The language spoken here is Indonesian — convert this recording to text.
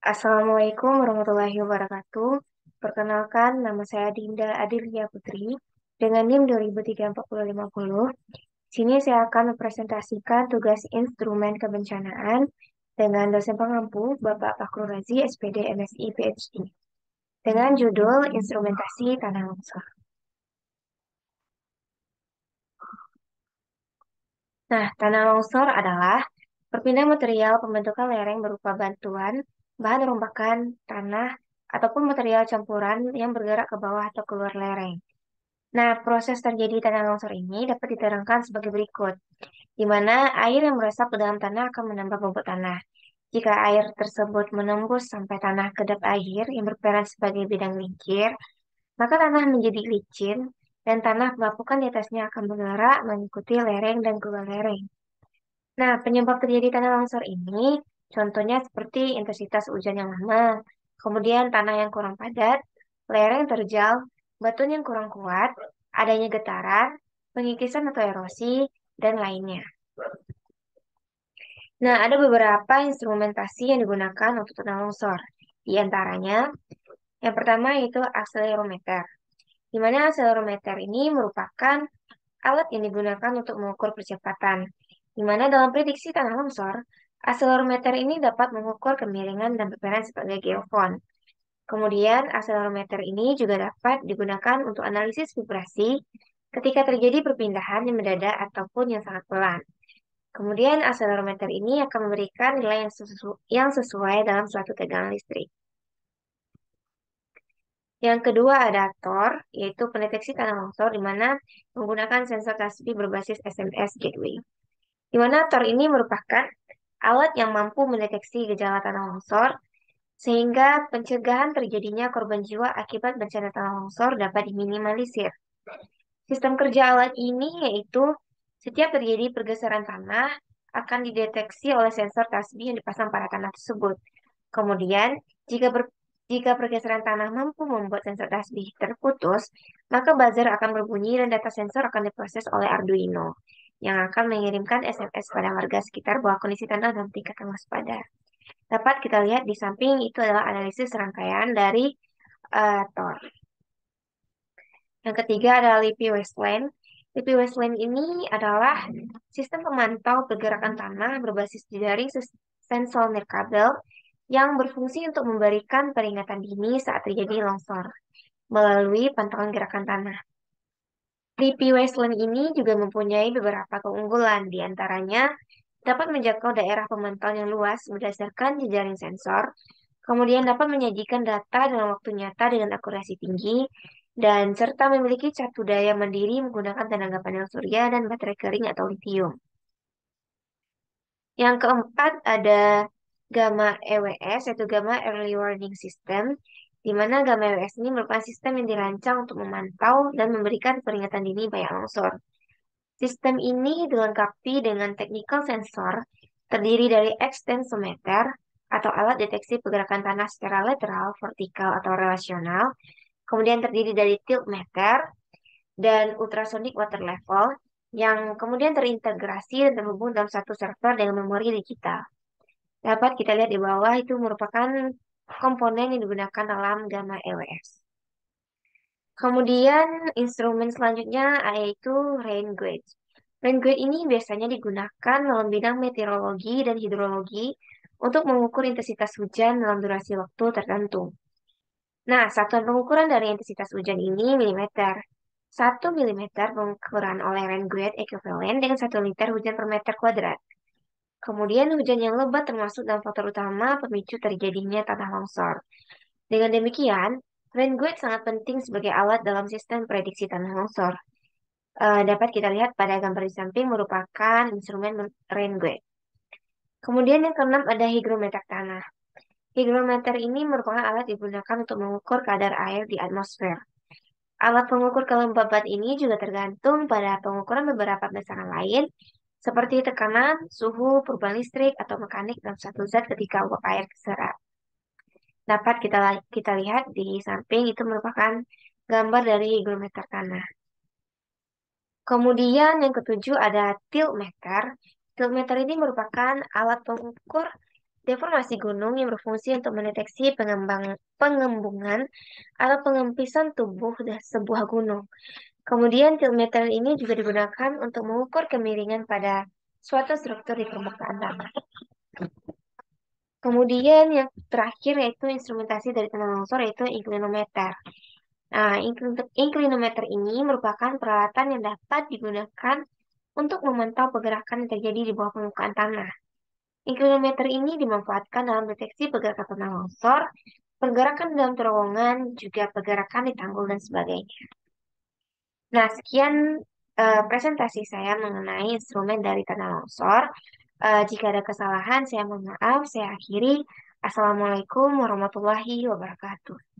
Assalamualaikum warahmatullahi wabarakatuh. Perkenalkan, nama saya Dinda Adilia Putri dengan NIM 20034050. Sini saya akan mempresentasikan tugas instrumen kebencanaan dengan dosen pengampu Bapak Fakhrul Razi, SPD, MSI, PhD, dengan judul Instrumentasi Tanah Longsor. Nah, tanah longsor adalah perpindahan material pembentukan lereng berupa bantuan, bahan rombakan, tanah, ataupun material campuran yang bergerak ke bawah atau keluar lereng. Nah, proses terjadi tanah longsor ini dapat diterangkan sebagai berikut, di mana air yang meresap ke dalam tanah akan menambah bobot tanah. Jika air tersebut menembus sampai tanah kedap air yang berperan sebagai bidang lincir, maka tanah menjadi licin dan tanah pelapukan di atasnya akan bergerak mengikuti lereng dan keluar lereng. Nah, penyebab terjadi tanah longsor ini contohnya seperti intensitas hujan yang lama, kemudian tanah yang kurang padat, lereng terjal, batuan yang kurang kuat, adanya getaran, pengikisan atau erosi, dan lainnya. Nah, ada beberapa instrumentasi yang digunakan untuk tanah longsor. Di antaranya, yang pertama yaitu akselerometer, di mana akselerometer ini merupakan alat yang digunakan untuk mengukur percepatan, di mana dalam prediksi tanah longsor, akselerometer ini dapat mengukur kemiringan dan berperan sebagai geofon. Kemudian, akselerometer ini juga dapat digunakan untuk analisis vibrasi ketika terjadi perpindahan yang mendadak ataupun yang sangat pelan. Kemudian, akselerometer ini akan memberikan nilai yang sesuai dalam suatu tegangan listrik. Yang kedua ada TOR, yaitu pendeteksi tanah longsor, di mana menggunakan sensor tasbih berbasis SMS gateway. Di mana TOR ini merupakan alat yang mampu mendeteksi gejala tanah longsor, sehingga pencegahan terjadinya korban jiwa akibat bencana tanah longsor dapat diminimalisir. Sistem kerja alat ini yaitu setiap terjadi pergeseran tanah akan dideteksi oleh sensor tasbih yang dipasang pada tanah tersebut. Kemudian, jika jika pergeseran tanah mampu membuat sensor tasbih terputus, maka buzzer akan berbunyi dan data sensor akan diproses oleh Arduino, yang akan mengirimkan SMS pada warga sekitar bahwa kondisi tanah dalam tingkatan waspada. Dapat kita lihat di samping itu adalah analisis rangkaian dari TOR. Yang ketiga adalah LiPi Wasteland. LiPi Wasteland ini adalah sistem pemantau pergerakan tanah berbasis jaring sensor nirkabel yang berfungsi untuk memberikan peringatan dini saat terjadi longsor melalui pantauan gerakan tanah. LiPi Wasteland ini juga mempunyai beberapa keunggulan, di antaranya dapat menjangkau daerah pemantauan yang luas berdasarkan jejaring sensor, kemudian dapat menyajikan data dalam waktu nyata dengan akurasi tinggi, dan serta memiliki catu daya mandiri menggunakan tenaga panel surya dan baterai kering atau litium. Yang keempat ada Gamma EWS, yaitu Gamma Early Warning System, di mana Gamma EWS ini merupakan sistem yang dirancang untuk memantau dan memberikan peringatan dini bahaya longsor. Sistem ini dilengkapi dengan technical sensor terdiri dari extensometer atau alat deteksi pergerakan tanah secara lateral, vertikal, atau relasional, kemudian terdiri dari tiltmeter dan ultrasonic water level yang kemudian terintegrasi dan terhubung dalam satu server dengan memori digital. Dapat kita lihat di bawah itu merupakan komponen yang digunakan dalam Gamma EWS. Kemudian instrumen selanjutnya yaitu rain gauge. Rain gauge ini biasanya digunakan dalam bidang meteorologi dan hidrologi untuk mengukur intensitas hujan dalam durasi waktu tertentu. Nah, satuan pengukuran dari intensitas hujan ini milimeter. 1 milimeter pengukuran oleh rain gauge ekuivalen dengan 1 liter hujan per meter kuadrat. Kemudian hujan yang lebat termasuk dalam faktor utama pemicu terjadinya tanah longsor. Dengan demikian, rain gauge sangat penting sebagai alat dalam sistem prediksi tanah longsor. Dapat kita lihat pada gambar di samping merupakan instrumen rain gauge. Kemudian yang keenam ada hygrometer tanah. Hygrometer ini merupakan alat digunakan untuk mengukur kadar air di atmosfer. Alat pengukur kelembaban ini juga tergantung pada pengukuran beberapa besaran lain, seperti tekanan, suhu, perubahan listrik, atau mekanik dalam satu zat ketika uap air terserap. Dapat kita lihat di samping itu merupakan gambar dari hygrometer tanah. Kemudian yang ketujuh ada tiltmeter. Tiltmeter ini merupakan alat pengukur Deformasi gunung yang berfungsi untuk mendeteksi pengembungan atau pengempisan tubuh sebuah gunung. Kemudian tiltmeter ini juga digunakan untuk mengukur kemiringan pada suatu struktur di permukaan tanah. Kemudian yang terakhir yaitu instrumentasi dari tanah longsor yaitu inklinometer. Nah, inklinometer ini merupakan peralatan yang dapat digunakan untuk memantau pergerakan yang terjadi di bawah permukaan tanah. Inklinometer ini dimanfaatkan dalam deteksi pergerakan tanah longsor, pergerakan dalam terowongan, juga pergerakan di tanggul dan sebagainya. Nah, sekian presentasi saya mengenai instrumen dari tanah longsor. Jika ada kesalahan, saya mohon maaf. Saya akhiri. Assalamualaikum warahmatullahi wabarakatuh.